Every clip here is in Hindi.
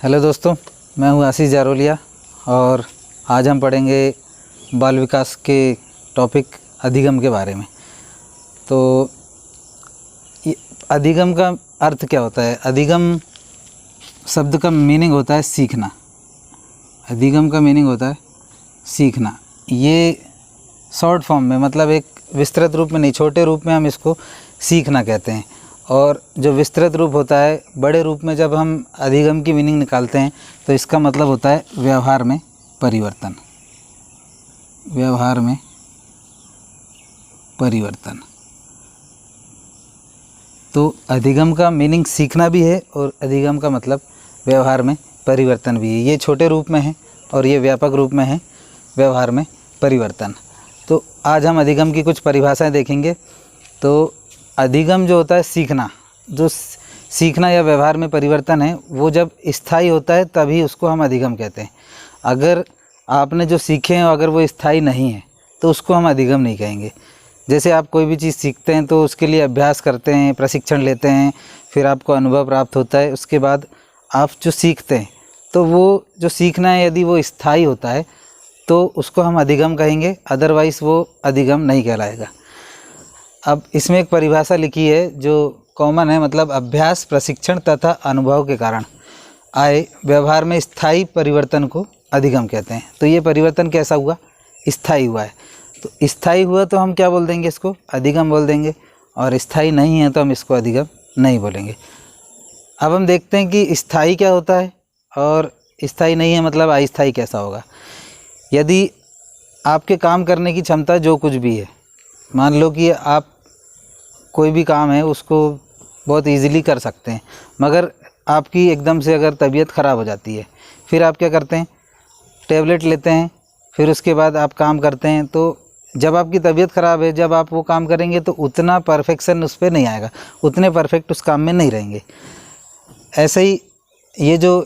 हेलो दोस्तों, मैं हूं आशीष जारोलिया और आज हम पढ़ेंगे बाल विकास के टॉपिक अधिगम के बारे में। तो ये अधिगम का अर्थ क्या होता है? अधिगम शब्द का मीनिंग होता है सीखना। अधिगम का मीनिंग होता है सीखना। ये शॉर्ट फॉर्म में, मतलब एक विस्तृत रूप में नहीं, छोटे रूप में हम इसको सीखना कहते हैं। और जो विस्तृत रूप होता है, बड़े रूप में जब हम अधिगम की मीनिंग निकालते हैं तो इसका मतलब होता है व्यवहार में परिवर्तन। व्यवहार में परिवर्तन। तो अधिगम का मीनिंग सीखना भी है और अधिगम का मतलब व्यवहार में परिवर्तन भी है। ये छोटे रूप में है और ये व्यापक रूप में है व्यवहार में परिवर्तन। तो आज हम अधिगम की कुछ परिभाषाएं देखेंगे। तो अधिगम जो होता है सीखना, जो सीखना या व्यवहार में परिवर्तन है, वो जब स्थायी होता है तभी उसको हम अधिगम कहते हैं। अगर आपने जो सीखे हैं अगर वो स्थायी नहीं है तो उसको हम अधिगम नहीं कहेंगे। जैसे आप कोई भी चीज़ सीखते हैं तो उसके लिए अभ्यास करते हैं, प्रशिक्षण लेते हैं, फिर आपको अनुभव प्राप्त होता है, उसके बाद आप जो सीखते हैं तो वो जो सीखना है यदि वो स्थायी होता है तो उसको हम अधिगम कहेंगे, अदरवाइज़ वो अधिगम नहीं कहलाएगा। अब इसमें एक परिभाषा लिखी है जो कॉमन है, मतलब अभ्यास, प्रशिक्षण तथा अनुभव के कारण आए व्यवहार में स्थायी परिवर्तन को अधिगम कहते हैं। तो ये परिवर्तन कैसा हुआ? स्थायी हुआ है। तो स्थायी हुआ तो हम क्या बोल देंगे? इसको अधिगम बोल देंगे। और स्थायी नहीं है तो हम इसको अधिगम नहीं बोलेंगे। अब हम देखते हैं कि स्थायी क्या होता है और स्थायी नहीं है मतलब अस्थायी कैसा होगा। यदि आपके काम करने की क्षमता जो कुछ भी है, मान लो कि आप कोई भी काम है उसको बहुत इजीली कर सकते हैं, मगर आपकी एकदम से अगर तबीयत ख़राब हो जाती है, फिर आप क्या करते हैं? टैबलेट लेते हैं, फिर उसके बाद आप काम करते हैं। तो जब आपकी तबीयत ख़राब है, जब आप वो काम करेंगे तो उतना परफेक्शन उस पर नहीं आएगा, उतने परफेक्ट उस काम में नहीं रहेंगे। ऐसे ही ये जो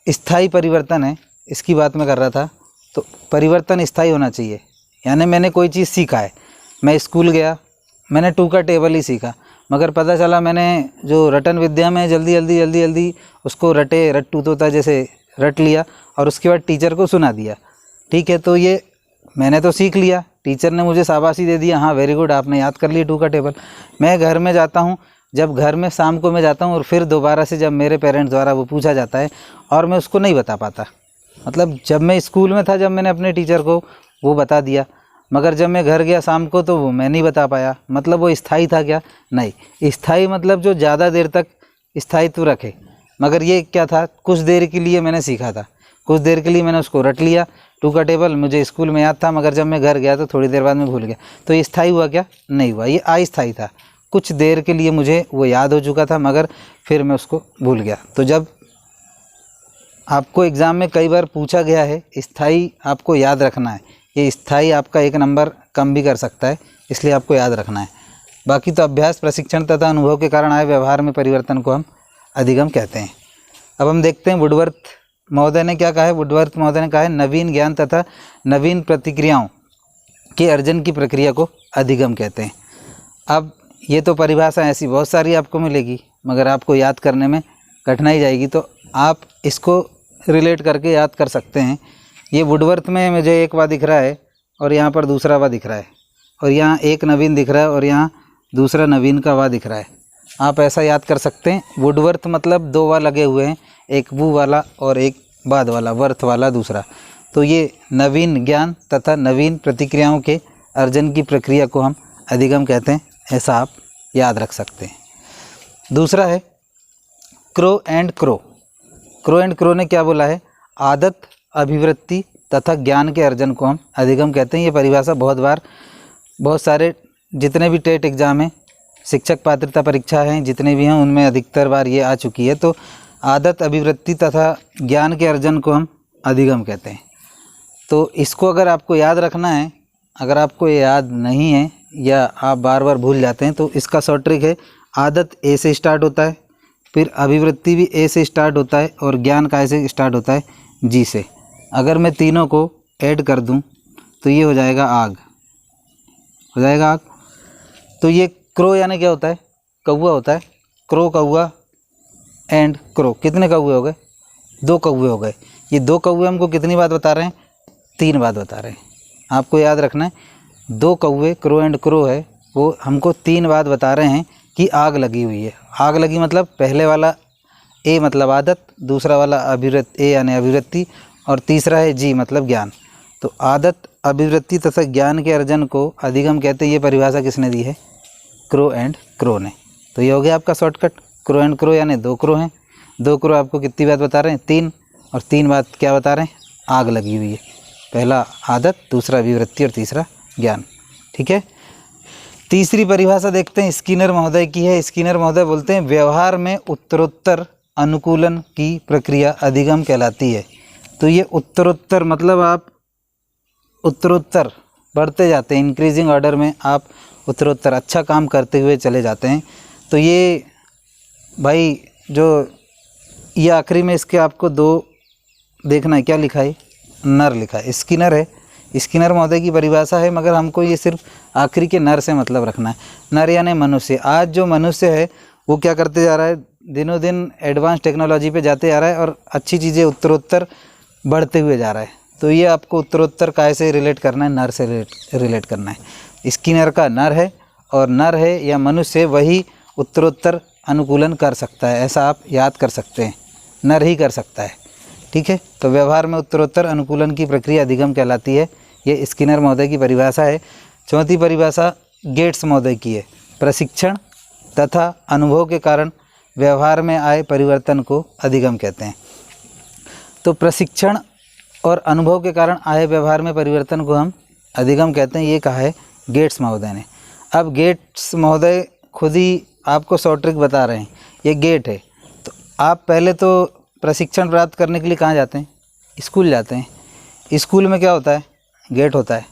स्थायी परिवर्तन है, इसकी बात मैं कर रहा था। तो परिवर्तन स्थायी होना चाहिए। यानी मैंने कोई चीज़ सीखा है, मैं स्कूल गया, मैंने 2 का टेबल ही सीखा, मगर पता चला मैंने जो रटन विद्या में जल्दी उसको रट्टू तोता जैसे रट लिया और उसके बाद टीचर को सुना दिया। ठीक है, तो ये मैंने तो सीख लिया, टीचर ने मुझे शाबाशी दे दिया, हाँ वेरी गुड, आपने याद कर लिया 2 का टेबल। मैं घर में जाता हूँ, जब घर में शाम को मैं जाता हूँ और फिर दोबारा से जब मेरे पेरेंट्स द्वारा वो पूछा जाता है और मैं उसको नहीं बता पाता। मतलब जब मैं स्कूल में था, जब मैंने अपने टीचर को वो बता दिया, मगर जब मैं घर गया शाम को तो वो मैं नहीं बता पाया। मतलब वो स्थायी था क्या? नहीं। स्थायी मतलब जो ज़्यादा देर तक स्थायित्व रखे। मगर ये क्या था? कुछ देर के लिए मैंने सीखा था, कुछ देर के लिए मैंने उसको रट लिया। 2 का टेबल मुझे स्कूल में याद था, मगर जब मैं घर गया तो थोड़ी देर बाद में भूल गया। तो ये स्थायी हुआ क्या? नहीं हुआ। ये अस्थायी था। कुछ देर के लिए मुझे वो याद हो चुका था, मगर फिर मैं उसको भूल गया। तो जब आपको एग्ज़ाम में कई बार पूछा गया है, स्थायी आपको याद रखना है। ये स्थायी आपका 1 नंबर कम भी कर सकता है, इसलिए आपको याद रखना है। बाकी तो अभ्यास, प्रशिक्षण तथा अनुभव के कारण आए व्यवहार में परिवर्तन को हम अधिगम कहते हैं। अब हम देखते हैं वुडवर्थ महोदय ने क्या कहा है। वुडवर्थ महोदय ने कहा है, नवीन ज्ञान तथा नवीन प्रतिक्रियाओं के अर्जन की प्रक्रिया को अधिगम कहते हैं। अब ये तो परिभाषा ऐसी बहुत सारी आपको मिलेगी, मगर आपको याद करने में कठिनाई जाएगी, तो आप इसको रिलेट करके याद कर सकते हैं। ये वुडवर्थ में मुझे एक वा दिख रहा है और यहाँ पर दूसरा वा दिख रहा है, और यहाँ एक नवीन दिख रहा है और यहाँ दूसरा नवीन का वा दिख रहा है। आप ऐसा याद कर सकते हैं। वुडवर्थ मतलब 2 वा लगे हुए हैं, एक वू वाला और एक बाद वाला, वर्थ वाला दूसरा। तो ये नवीन ज्ञान तथा नवीन प्रतिक्रियाओं के अर्जन की प्रक्रिया को हम अधिगम कहते हैं, ऐसा आप याद रख सकते हैं। दूसरा है crow and crow. Crow and crow ने क्या बोला है? आदत, अभिवृत्ति तथा ज्ञान के अर्जन को हम अधिगम कहते हैं। ये परिभाषा बहुत सारे जितने भी टेट एग्ज़ाम हैं, शिक्षक पात्रता परीक्षा हैं, जितने भी हैं, उनमें अधिकतर बार ये आ चुकी है। तो आदत, अभिवृत्ति तथा ज्ञान के अर्जन को हम अधिगम कहते हैं। तो इसको अगर आपको याद रखना है, अगर आपको ये याद नहीं है या आप बार बार भूल जाते हैं, तो इसका शॉर्ट ट्रिक है, आदत ए से स्टार्ट होता है, फिर अभिवृत्ति भी ए से स्टार्ट होता है और ज्ञान का से स्टार्ट होता है जी से। अगर मैं तीनों को ऐड कर दूं तो ये हो जाएगा आग, हो जाएगा आग। तो ये क्रो यानी क्या होता है? कौवा होता है। क्रो कौवा एंड क्रो, कितने कौवे हो गए? 2 कौवे हो गए। ये 2 कौवे हमको कितनी बात बता रहे हैं? 3 बात बता रहे हैं। आपको याद रखना है, 2 कौवे क्रो एंड क्रो है, वो हमको 3 बात बता रहे हैं कि आग लगी हुई है। आग लगी मतलब पहले वाला ए मतलब आदत, दूसरा वाला अभिवृत्ति ए यानी अभिवृत्ति, और तीसरा है जी मतलब ज्ञान। तो आदत, अभिवृत्ति तथा ज्ञान के अर्जन को अधिगम कहते हैं। ये परिभाषा किसने दी है? क्रो एंड क्रो ने। तो ये हो गया आपका शॉर्टकट। क्रो एंड क्रो यानी 2 क्रो हैं। 2 क्रो आपको कितनी बात बता रहे हैं? 3। और 3 बात क्या बता रहे हैं? आग लगी हुई है। पहला आदत, दूसरा अभिवृत्ति और तीसरा ज्ञान। ठीक है। तीसरी परिभाषा देखते हैं, स्किनर महोदय की है। स्किनर महोदय बोलते हैं व्यवहार में उत्तरोत्तर अनुकूलन की प्रक्रिया अधिगम कहलाती है। तो ये उत्तरोत्तर मतलब आप उत्तरोत्तर बढ़ते जाते हैं, इंक्रीजिंग ऑर्डर में आप उत्तरोत्तर अच्छा काम करते हुए चले जाते हैं। तो ये भाई जो ये आखिरी में इसके आपको 2 देखना है, क्या लिखा है? नर लिखा है। स्किनर है, स्किनर महोदय की परिभाषा है, मगर हमको ये सिर्फ आखिरी के नर से मतलब रखना है। नर यानी मनुष्य। आज जो मनुष्य है वो क्या करते जा रहा है? दिनों दिन एडवांस टेक्नोलॉजी पे जाते जा रहा है और अच्छी चीज़ें उत्तरोत्तर बढ़ते हुए जा रहा है। तो ये आपको उत्तरोत्तर काय से रिलेट करना है? नर से रिलेट करना है। स्किनर का नर है, और नर है या मनुष्य वही उत्तरोत्तर अनुकूलन कर सकता है, ऐसा आप याद कर सकते हैं। नर ही कर सकता है। ठीक है। तो व्यवहार में उत्तरोत्तर अनुकूलन की प्रक्रिया अधिगम कहलाती है। ये स्किनर महोदय की परिभाषा है। चौथी परिभाषा गेट्स महोदय की है। प्रशिक्षण तथा अनुभव के कारण व्यवहार में आए परिवर्तन को अधिगम कहते हैं। तो प्रशिक्षण और अनुभव के कारण आए व्यवहार में परिवर्तन को हम अधिगम कहते हैं। ये कहा है गेट्स महोदय ने। अब गेट्स महोदय खुद ही आपको शॉर्ट ट्रिक बता रहे हैं। ये गेट है, तो आप पहले तो प्रशिक्षण प्राप्त करने के लिए कहाँ जाते हैं? स्कूल जाते हैं। स्कूल में क्या होता है? गेट होता है।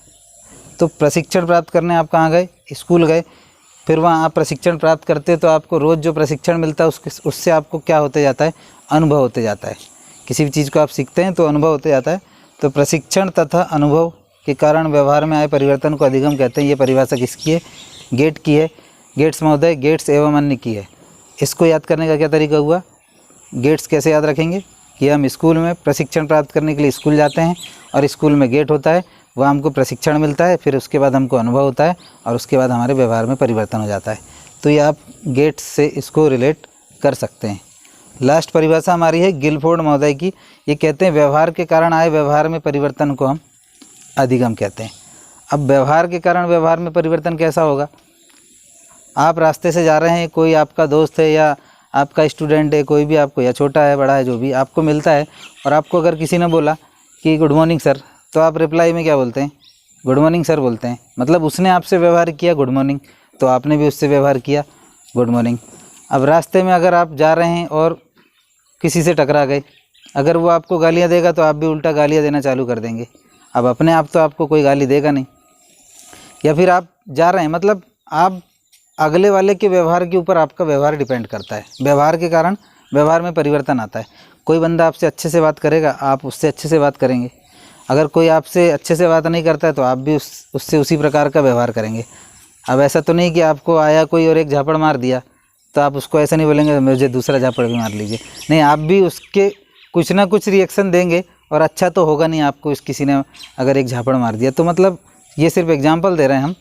तो प्रशिक्षण प्राप्त करने आप कहाँ गए? स्कूल गए। फिर वहाँ आप प्रशिक्षण प्राप्त करते तो आपको रोज़ जो प्रशिक्षण मिलता है उससे आपको क्या होते जाता है? अनुभव होते जाता है। किसी भी चीज़ को आप सीखते हैं तो अनुभव होते जाता है। तो प्रशिक्षण तथा अनुभव के कारण व्यवहार में आए परिवर्तन को अधिगम कहते हैं। ये परिभाषा किसकी है? गेट की है। गेट्स महोदय, गेट्स एवं अन्य की है। इसको याद करने का क्या तरीका हुआ? गेट्स कैसे याद रखेंगे कि हम स्कूल में प्रशिक्षण प्राप्त करने के लिए स्कूल जाते हैं, और स्कूल में गेट होता है, वह हमको प्रशिक्षण मिलता है, फिर उसके बाद हमको अनुभव होता है, और उसके बाद हमारे व्यवहार में परिवर्तन हो जाता है। तो ये आप गेट्स से इसको रिलेट कर सकते हैं। लास्ट परिभाषा हमारी है गिलफोर्ड महोदय की। ये कहते हैं व्यवहार के कारण आए व्यवहार में परिवर्तन को हम अधिगम कहते हैं। अब व्यवहार के कारण व्यवहार में परिवर्तन कैसा होगा? आप रास्ते से जा रहे हैं, कोई आपका दोस्त है या आपका स्टूडेंट है, कोई भी आपको, या छोटा है बड़ा है जो भी आपको मिलता है, और आपको अगर किसी ने बोला कि गुड मॉर्निंग सर, तो आप रिप्लाई में क्या बोलते हैं? गुड मॉर्निंग सर बोलते हैं। मतलब उसने आपसे व्यवहार किया गुड मॉर्निंग, तो आपने भी उससे व्यवहार किया गुड मॉर्निंग। अब रास्ते में अगर आप जा रहे हैं और किसी से टकरा गए, अगर वो आपको गालियाँ देगा तो आप भी उल्टा गालियाँ देना चालू कर देंगे। अब अपने आप तो आपको कोई गाली देगा नहीं। या फिर आप जा रहे हैं, मतलब आप अगले वाले के व्यवहार के ऊपर आपका व्यवहार डिपेंड करता है। व्यवहार के कारण व्यवहार में परिवर्तन आता है। कोई बंदा आपसे अच्छे से बात करेगा, आप उससे अच्छे से बात करेंगे। अगर कोई आपसे अच्छे से बात नहीं करता है तो आप भी उससे उसी प्रकार का व्यवहार करेंगे। अब ऐसा तो नहीं कि आपको आया कोई और एक झापड़ मार दिया तो आप उसको ऐसा नहीं बोलेंगे मुझे दूसरा झापड़ भी मार लीजिए। नहीं, आप भी उसके कुछ ना कुछ रिएक्शन देंगे, और अच्छा तो होगा नहीं आपको किसी ने अगर एक झापड़ मार दिया। तो मतलब ये सिर्फ एग्जांपल दे रहे हैं हम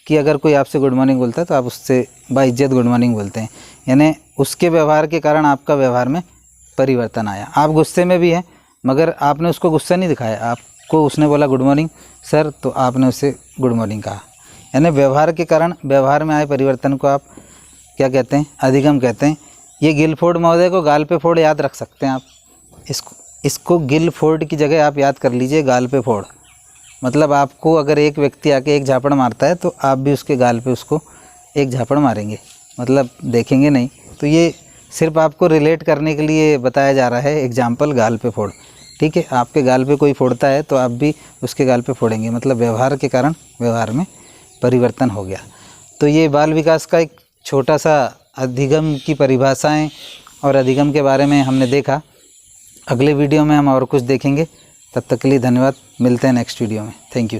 कि अगर कोई आपसे गुड मॉर्निंग बोलता है तो आप उससे बाइज्जत गुड मॉर्निंग बोलते हैं, यानी उसके व्यवहार के कारण आपका व्यवहार में परिवर्तन आया। आप गुस्से में भी हैं, मगर आपने उसको गुस्सा नहीं दिखाया, आपको उसने बोला गुड मॉर्निंग सर, तो आपने उससे गुड मॉर्निंग कहा। यानी व्यवहार के कारण व्यवहार में आए परिवर्तन को आप क्या कहते हैं? अधिगम कहते हैं। ये गिलफोर्ड महोदय को गाल पे फोड़ याद रख सकते हैं आप। इसको गिलफोर्ड की जगह आप याद कर लीजिए गाल पे फोड़। मतलब आपको अगर एक व्यक्ति आके एक झापड़ मारता है तो आप भी उसके गाल पे उसको एक झापड़ मारेंगे, मतलब देखेंगे नहीं। तो ये सिर्फ आपको रिलेट करने के लिए बताया जा रहा है एग्जाम्पल गाल पे फोड़। ठीक है, आपके गाल पे कोई फोड़ता है तो आप भी उसके गाल पे फोड़ेंगे, मतलब व्यवहार के कारण व्यवहार में परिवर्तन हो गया। तो ये बाल विकास का एक छोटा सा अधिगम की परिभाषाएं और अधिगम के बारे में हमने देखा। अगले वीडियो में हम और कुछ देखेंगे। तब तक के लिए धन्यवाद। मिलते हैं नेक्स्ट वीडियो में। Thank you.